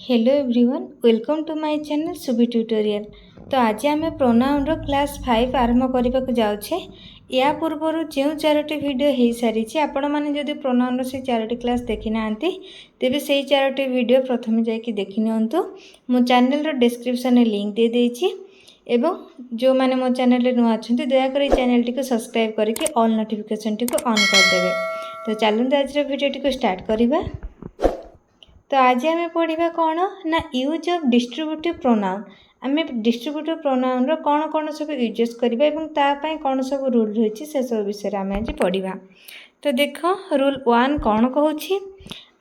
Hello everyone, welcome to my channel Subi tutorial. तो आज आम प्रोनाउन रो क्लास 5 आरंभ करने जाऊे। या पूर्वर जो 4टी वीडियो हो सारी आपण मैंने जदि प्रोनाउन से 4टी क्लास देखी ना तेबे से 4टी वीडियो प्रथम जाकि देखी नियंतु। मो चैनल रो डिस्क्रिप्शन में लिंक दे देछि एवं जो मैंने मो चैनल नुआ अच्छा दयाकोरी चैनल टी सब्सक्राइब करके ऑल नोटिफिकेशन टी ऑन करदे। तो चलते आज वीडियो टी स्टार्ट करवा। तो आज आम पढ़ा कौन ना यूज ऑफ डिस्ट्रीब्यूटिव प्रोनाउन। आम डिस्ट्रीब्यूटिव प्रोनाउन रो कौन कौन सब यूजेस करने कौन सब रूल रही से सब विषय आम आज पढ़ा। तो देख रूल 1 कौन कहूँ,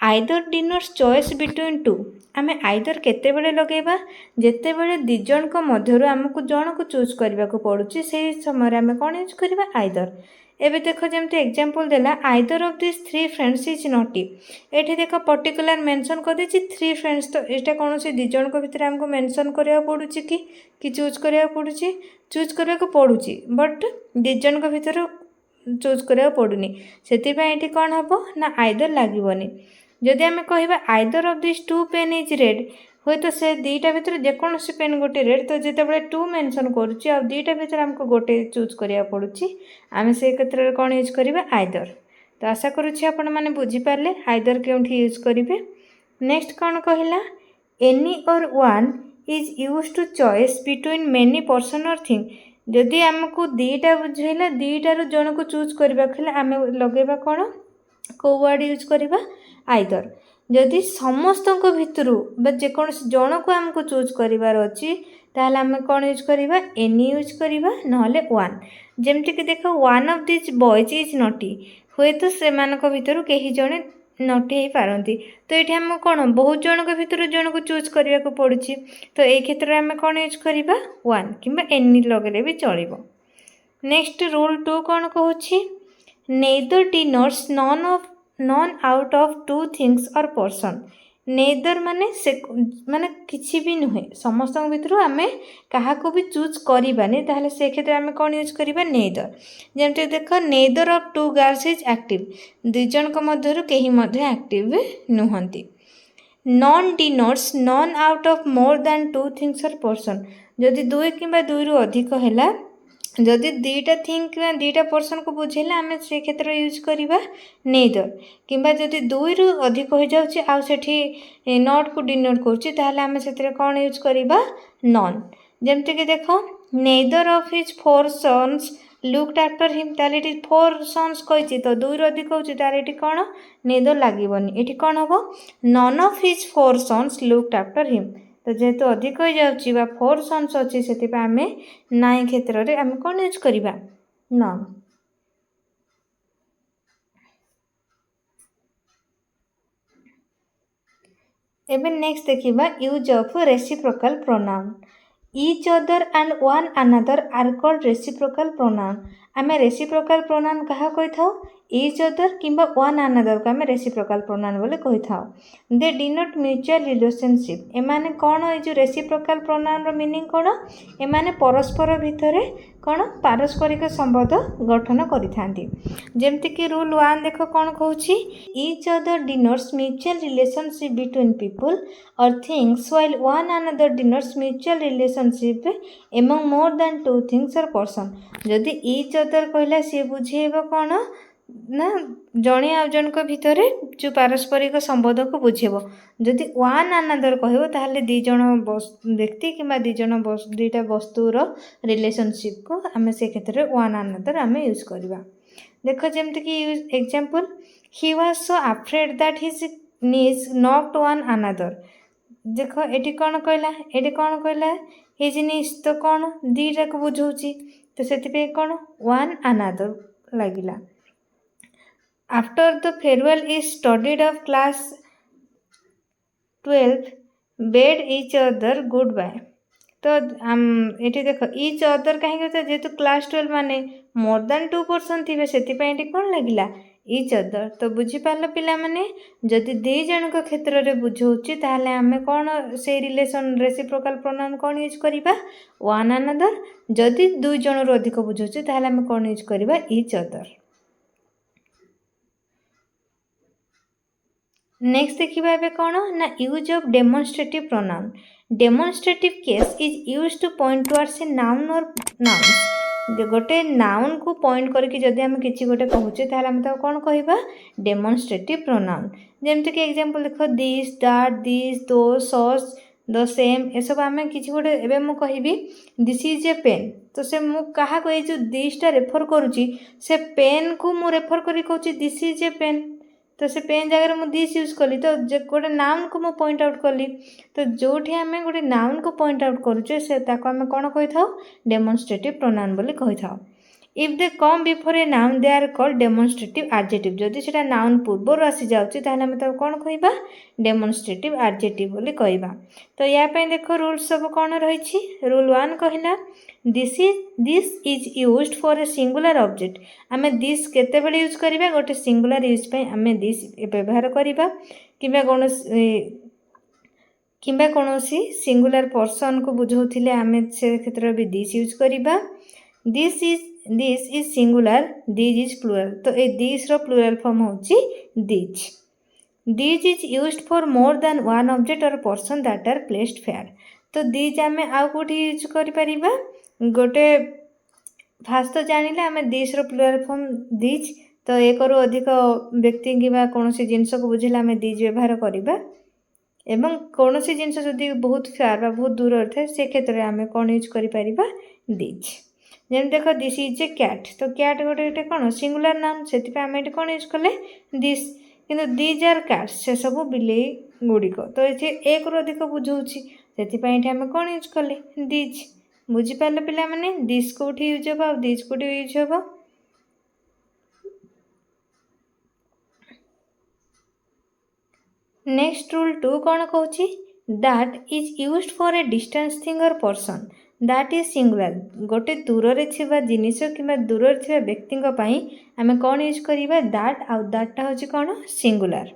either dinners choice between two. आम आइदर केतेबेले लगेबा जेते बेले दिजन को मध्यरु आमको जन को चूज करने को पड़ुछि से समय आम कौन यूज करबा आइदर। एबे देख जमती एग्जांपल देला either of this 3 friends is naughty. एठी देख पर्टिकुलर मेंशन कर देछि 3 फ्रेंड्स। तो एटा कौन से दिजन को भितर हमको मेंशन करिया पड़ुछि कि चूज करिया पड़ुछि, चूज करिया को पड़ुछि बट दिजन को भितर चूज करिया पड़ुनी। सेति पय एठी कोन हबो ना आइदर लागिवनी। जदि आम कहबा either of this 2 pen is red, हुए तो से दीटा भितर जेकोसी पेन गोटे रेड। तो जिते 2 मेंशन करुच्ची आ दीटा भितर हमको गोटे चूज करिया पड़ुछि आम से क्षेत्र में कौन यूज करबा आइदर। तो आशा करुच्ची आपण माने बुझी पारले आइदर केउठी यूज करिवे। नेक्स्ट कौन कहला, any or one is use to choice between many person or thing. जदि आमको दीटा बुझेला दीटार जन को चूज करबा खले आम लगेबा कौन को वर्ड यूज करबा आइदर। जदि समस्त भितर जेकोसी जन को आमको चूज करार अच्छी ताहले आम कौन यूज करबा एनी यूज करबा नहले वन। जेमती कि देख one of this boys is naughty, हुए तो से भितर कहीं जड़े नटी हो पारती। तो ये आम कौन बहुत जन भितर जन को चूज करने को पड़ुछि। तो ये क्षेत्र में आम कौन यूज करबा वन किंबा एनी लगेले भी चलिबो। नेक्स्ट रूल 2 कौन कहूँ, neither denotes none out of 2 things or person. Neither माने से माने किछि भी नुहे समस्त भितर आम क्या भी चूज करबानी ताहले से क्षेत्र में आम कौन यूज करबा नेदर। जमती देख neither of 2 girls is active, दुजन को मध्यरु केही मध्य एक्टिव नुहंती। None denotes none out of more than 2 things or person. जदि 2 किंबा 2 रु अधिक है, जदि दीटा थिंग कि दीटा पर्सन को बुझेला आम से क्षेत्र यूज करबा नेदर। किंबा जदि 2 रु अधिक हो जाउछि आ सेठी नॉट को डिनोट करूछि ताहले आम सेतिर कौन यूज करबा नॉन। जेमति कि देखो neither of his 4 sons looked after him, ताहले एठी 4 सन्स कहिछि तो 2 रु अधिक होछि तारे एठी कौन नेदर लागिवनी। एठी कौन हबो none of his 4 sons looked after him. तो जेहेतु अधिक हो जाउछि बा 4 सन्स अछि सेति आम नाई क्षेत्र रे आम कौन यूज करबा नॉन। एबे नेक्स्ट देखिबा use of reciprocal pronoun. Each other and one another are called reciprocal pronoun. आम रेसिप्रोकल प्रोनाउन क्या कही था, ईच अदर किंबा वन अनदर को आम रेसिप्रोकल प्रोनाउन बोले कही था। They denote mutual relationship. एमाने कौन ये जो रेसिप्रोकल प्रोनाउन रो मीनिंग कौन, एमाने परस्पर भितर कौन पारस्परिक संबंध गठन करिथांती। जेमति कि रूल 1 देख कौन कहूछि, each other denotes mutual relationship between people or things while one another denotes mutual relationship among more than 2 things or person. जदि ईच अदर कहला सी बुझेबो कौन ना जणे आ जणक भितर जो पारस्परिक संबंध को बुझेबो। जदि वन अनदर कहबो ताहले दी जण व्यक्ति किंबा दीटा वस्तुर रिलेशनशिप को आम से क्षेत्र में वन अनदर आम यूज करबा। देख जमती कि example, he was so afraid that his knees knocked one another. देख एटी कौन कहला, एटी कौन कहला हिज नीज तो कौन दीटा को बुझाउछि तो सेति कौन वन अनदर लागिला। After the farewell is studied of class 12 bade each other goodbye. तो ये देख ईच अदर कहीं जेहेतु क्लास 12 माने मोर दैन 2 पर्सन थे से कौन लगिला ईच अदर। तो बुझीपार पिला माने जदि 2 जन क्षेत्र में बुझाऊँ ताहले आम कौन से रिलेशन रेसिप्रोकल प्रोनाउन कौन यूज करबा वन अनदर। जदि 2 जन रु अधिक बुझाऊँ ताहले आम कौन यूज करबा ईच अदर। नेक्स्ट देखिबा एबे कौन ना use of demonstrative pronoun. Demonstrative case is use two point towards a noun और नाउन्स। गोटे नाउन को पॉइंट करके जदि आम किसी गोटे कहूचे ताहले आम ताको कौन कहबा डेमोन्स्ट्रेटिव प्रोनाउन। जेमति कि एग्जांपल देखो दिस दैट दिस दो सस द सेम ए सब आम किसी गोटे एबे मु कहबी दिस इज ए पेन तो से मु कहा को जो दिसटा रेफर करूची से पेन को मु रेफर करी कहूची दिस इज ए पेन तो से पेन जगह मुझे दिस यूज कली तो गोटे नाउन को मुझे पॉइंट आउट कली तो जो आम गोटे नाउन को पॉइंट आउट करुचे से आम कौन कही था डेमोन्स्ट्रेटिव प्रोनाउन बोली कही था। If they come before a noun they are called demonstrative adjective. जदि सेटा नाउन पूर्वर आसी जाउची ताहले हम तो कौन कहबा डेमोन्स्ट्रेटिव एडजेक्टिव बोली कहबा। तो या पे देखो रूल सब कौन रही। रूल 1 कहला this is used for a singular object. आमे दिस केते बेले यूज करिबा गोटे सिंगुलर यूज पे आमे दिस व्यवहार करिबा किंबा कौनसी सिंगुलर पर्सन को बुझाउथिले आमे से क्षेत्र भी दिस यूज करिबा। This is singular this is plural तो ए दिस रो प्लूरल फॉर्म होची these. These is used for more than one object or person that are placed far. तो दिज आमे आउ कोठी यूज करि परिबा गोटे फास्ट तो जानिले आमे दिस रो प्लूरल फॉर्म दिज तो एक रो अधिक व्यक्ति किबा कोनोसी जिंस को बुझिला आमे दिज व्यवहार करिबा एवं कोनोसी जिंस जदि बहुत फेयर बा बहुत दूर थे से क्षेत्र में आमे कोन यूज करि परिबा दिज। जेम देखो दिस इज ए कैट तो कैट गोटे कौन सिंगुलर नाउन से आम ये कौन यूज कले दिस किंतु दिज आर कैट्स से सब बिले गुड़िक तो ये एक रु अधिक बुझाऊँगी से आम कौन यूज कले दिज। बुझीपारे पिला माने दिस कौटी यूज हम आ दिज कौटी यूज हम। नेक्स्ट रूल 2 कौन कहूँ that is used for a distance thing or person that is singular. गोटे दूर थिबा जिनिस कि दूर थिबा व्यक्ति आम कौन यूज करिबा दैट आउ दैटा होची कौन singular.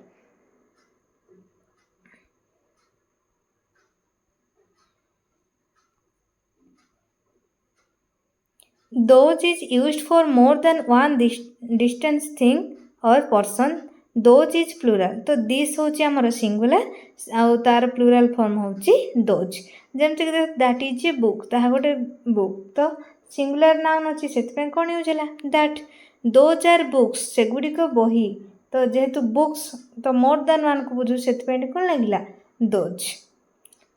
Those is used for more than one distance thing or person those is plural तो दिस होची हमर सिंगुलर आउ तार प्लूरल फॉर्म होची दोज। जेमति दैट इज ए बुक ताहा गोटे बुक तो सिंगुलर नाउन अच्छी से कौन यूज है दैट। दोज आर बुक्स से गुड़िक बही तो जेहेतु बुक्स तो मोर देन वन को बुझू से कौन लगे those.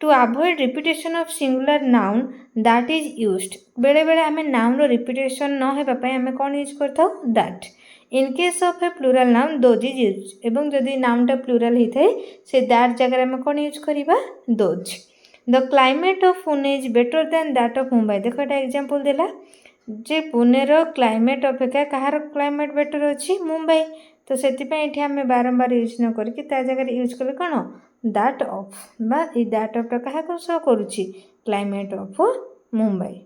To avoid repetition of singular noun that is used बेले बेले आम नाउन रिपीटेशन न होगापी आम कौन यूज करता that. In case of a plural noun those is use एवं जदि नाउनटा प्लूरल होता है से दैट जगह आम कौन यूज करवा those. The climate of Pune is better than that of Mumbai. देखो एटा एग्जांपल देला जे पुणे रो क्लाइमेट अपेक्षा कहार क्लाइमेट बेटर अच्छी मुंबई तो से आम बारंबार यूज न करके जगह यूज कले कौन दैट ऑफ बा दैट ऑफ क्या को शो करुच्ची climate of Mumbai.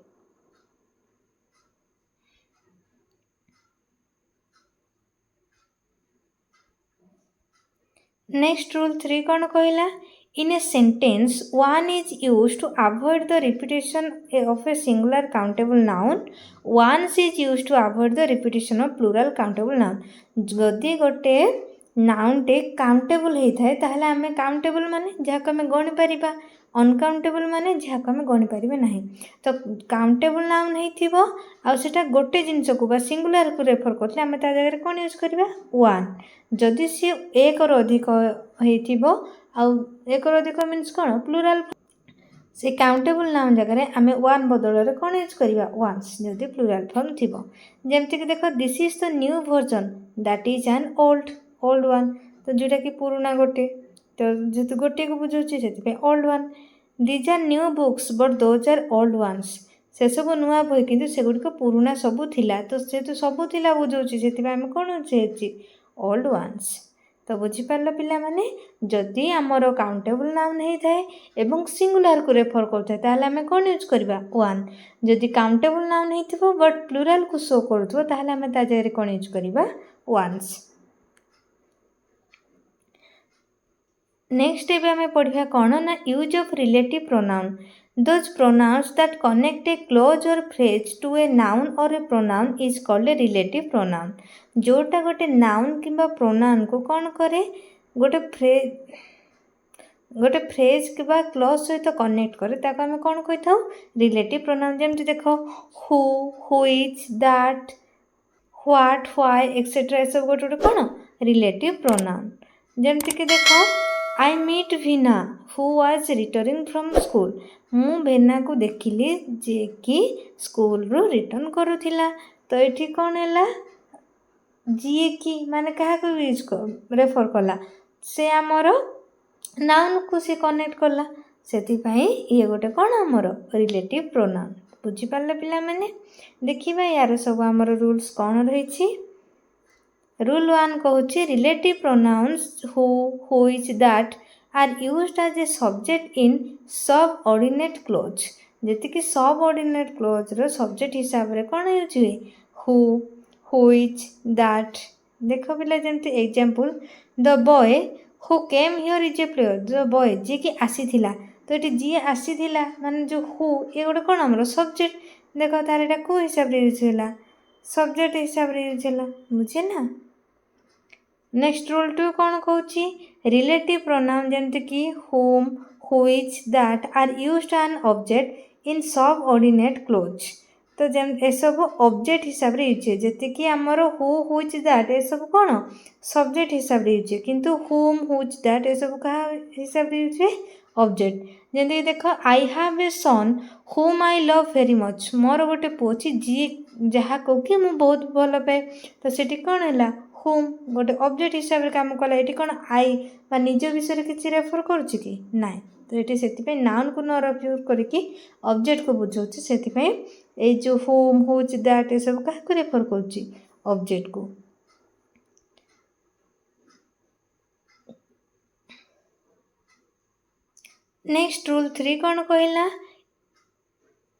Next rule 3 कौन कहला in a sentence one is use to avoid the repetition of a singular countable noun ones is use to avoid the repetition of plural countable noun. जदि गोटे नाउनटे countable होता है ताहले आम countable माने जहाँ आम गणी पारिबा अनकाउंटेबल माने जहाँ आम गणी पारिबा नहीं। तो काउंटेबल नाउन होइथिबो आ सेटा गोटे जिनस को बा सिंगुलर को रेफर करले आम ता जगह कौन यूज करबा वन। जदि सी एक रो अधिक होइथिबो आ एक रो अधिक मीन्स कौन प्लूरल से काउंटेबल नाउन जगह आम वन बदल कौन यूज करवा वन्स जदि प्लूरल फॉर्म थी। जमती देख this is the new version that is an old one तो जोटा कि पुराना गोटे तो जेहेतु गोटे को बुझाऊँगी से old one. These are new books but those are old ones से सब नुआ बही किंतु सेगुड़िक पुराना सबू थिला तो जेहेतु सबू थिला बुझाऊँगी से आम कौन यूज ओल्ड वन्स। तो बुझीपार पिला माने जदि आमर काउंटेबल नाउन होता है एवं सिंगुलर को रेफर करता है ताहले आम कौन यूज करवा वन। जदि काउंटेबल नाउन होइथिबो बट प्लूरल को शो करुथबो ताहले आम ता जगह कौन यूज करवा वन्स। नेक्स्ट एबे आम पढ़िया कौन ना use of relative pronoun those pronouns that connect a clause or phrase to a noun or a pronoun is called a relative pronoun. जोटा गोटे नाउन किंबा प्रोनाउन को कौन करे गोटे फ्रेज कि क्लॉज सहित कनेक्ट करे ताको आम कौन कही था रिलेटिव प्रोनाउन जमती देख who which that what why etcetera सब गोटे गोटे कौन रिलेटिव प्रोनाउन जमती कि देख I meet Veena who was returning from school मु भेना को देखिली जे कि स्कूल रू रिटर्न करूथिला तो ये कौन है जी कि माने क्या यूज रेफर कला से आमर नाउन को सी कनेक्ट कला से ये गोटे कौन आमर रिलेटिव प्रोनाउन बुझीपारे पिला मैंने देखिए यार सब आमर रूल्स कौन रही रूल 1 कहूँ relative pronouns who which that are used as a subject in subordinate close जी सब ऑर्डिनेट क्लोज रो सब्जेक्ट हिसाब से कौन यूज हुए हु व्हिच दैट देख पिला जमती example the boy who came here is a player the boy जी कि आसीथिला तो ये जी आसीथिला माने जो हु ये गोटे कौन आमर सब्जेक्ट देख तार एटा को हिसाब से यूज होला सब्जेक्ट हिसाब से यूज होला बुझे ना नेक्स्ट रूल 2 कौन कहूँ रिलेटिव प्रोनाउन जमती कि whom which that are used an object in subordinate close तो जम ए सब ऑब्जेक्ट हिसाब से यूज है जी आमर हु व्हिच दैट ए सब कौन सब्जेक्ट हिसाब से यूज है किंतु होम व्हिच दैट ए सब क्या हिसाब से यूज है ऑब्जेक्ट जमी देख I have a son whom I love very much more गोटे पुओ जी जहाँ कहो कि मुझे बहुत भल पाए तो सेठी कौन है होम गोटे ऑब्जेक्ट हिसाब से काम कला ये कौन आई बा निज विषय किसी रेफर करुच्ची कि ना तो ये से नाउन को न रेफर करके ऑब्जेक्ट को बुझाऊँ से जो होम व्हिच दैट ये सब क्या रेफर करुच्ची ऑब्जेक्ट को नेक्स्ट रूल 3 कौन कहला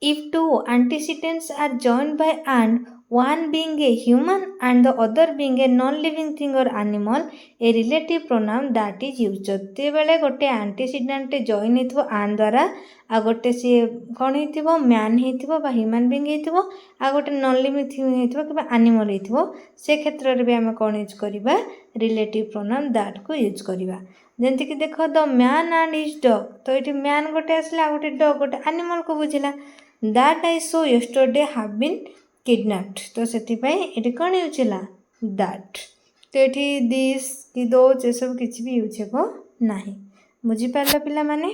if two antecedents are joined by and one being a human and the other being a non-living thing or animal a relative pronoun that is used जते बेले गोटे antecedent join हेतिबो and द्वारा आ गोटे सी कौन हेतिबो man हेतिबो बा human being हेतिबो आ गोटे non-living thing हेतिबो कि animal हेतिबो से क्षेत्र रे भी हम कौन यूज करिबा relative pronoun that को यूज करिबा जंती कि देखो the man and is dog तो ये मैन गोटे आसला गोटे डॉग गोटे एनिमल को बुझिला that I saw yesterday have been kidnapped तो से कौन यूज है दैट तो ये दिस कि दोज ये सब किसी भी यूज हो ना बुझीपार पिला माने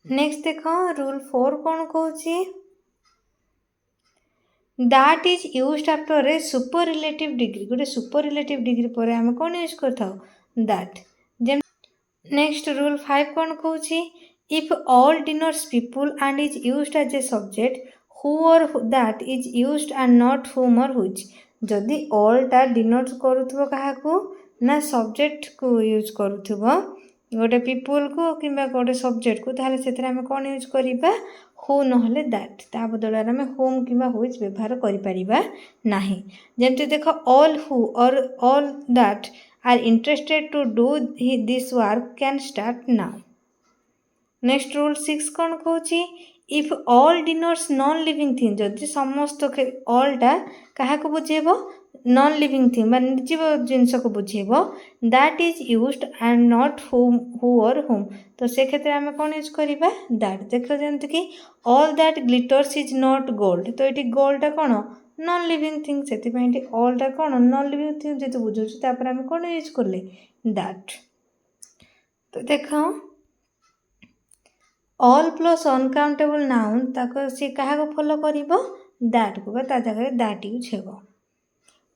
नेक्स्ट देख रूल 4 कौन कहूँ that is used after a superlative degree गोटे सुपररिलेटिव डिग्री पर आम कौन यूज करता दैट जेम नेक्स्ट रूल 5 कौन कहूँ if all denotes people and is used as a subject who or that is used and not whom or which जदि ऑलटा dinners करूथबो काहाकू ना subject को यूज करूथबो गोटे पीपुल को कि गोटे सब्जेक्ट को ताहले सेथरे आमे कौन यूज करिबा हु नहले दैट ता बदल आम होम कि व्हिच व्यवहार करिपरिबा नाही जेमति देख all who or all that are interested to do this work can start now next rule 6 कौन कहूँ if all denotes non living thing जदि समस्त ऑलटा क्या बुझेब नॉन लिविंग थिंग बा निर्जीव जिनस को बुझेब that is used and not who or whom तो से क्षेत्र में आम कौन यूज करवा दैट देख जमती कि all that glitters is not gold तो ये गोल्डटा कौन नॉन लिविंग थिंग से ऑलटा कौन नॉन लिविंग थिंग जो बुझे आम कौन यूज कले दैट तो देख ऑल प्लस अनकाउंटेबल नाउन ताको सी क्या फॉलो करिबो दैट को ता जगह दैट यूज हेबो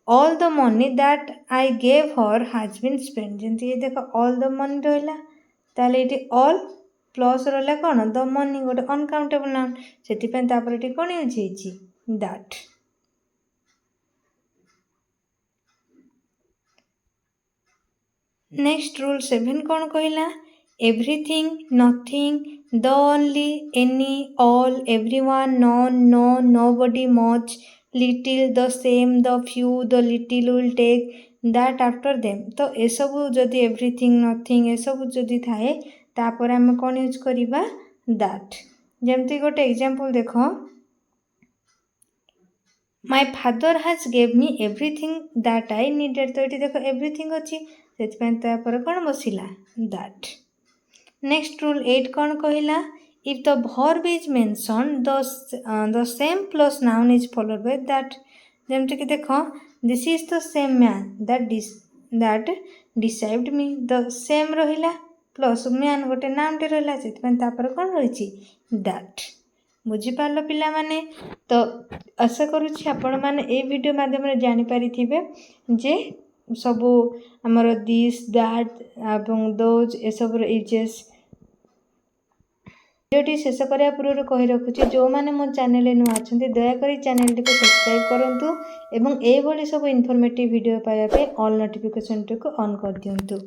all the money that I gave her has been spend जंती ये देख ऑल द मनी रहिला ताले इटी ऑल प्लस रहिला कोन द मनी गोटे अनकाउंटेबल नाउन सेति पे तापर इटी कोन यूज हेची दैट नेक्स्ट रूल 7 कौन कहला everything nothing the only any all everyone none no nobody much little the same the few the little will take that after them तो ये सब जदि एवरीथिंग नथिंग ये सब जदि थाए तापर आम कौन यूज करिबा दैट जेमती गोटे एग्जांपल देख my father has gave me everything that I needed. तो ये देख एवरीथिंग अच्छी से कौन बसला दैट। नेक्स्ट रूल 8 कौन कहला if the verb is mention the same plus noun is followed by that. जमती कि देख this is the same man that deceived me the same रहिला प्लस मैन गोटे नाउनटे रहिला से कौन रही दैट। बुझीपार पिला माने। तो आशा करुच्ची आपण मैंने ये वीडियो माध्यम जानीपारी जे सबू आमर दिस दैट एवं दोज ए सब यूजेस। भिडियोटी शेष करने पूर्व कही रखुच्छी जो मैंने मो चैनल नुआ अच्छा दयाकोरी चैनल टी सब्सक्राइब करूँ एवं ये सब इनफॉर्मेटिव वीडियो पाइबा ऑल नोटिफिकेशन टी ऑन कर दिंतु।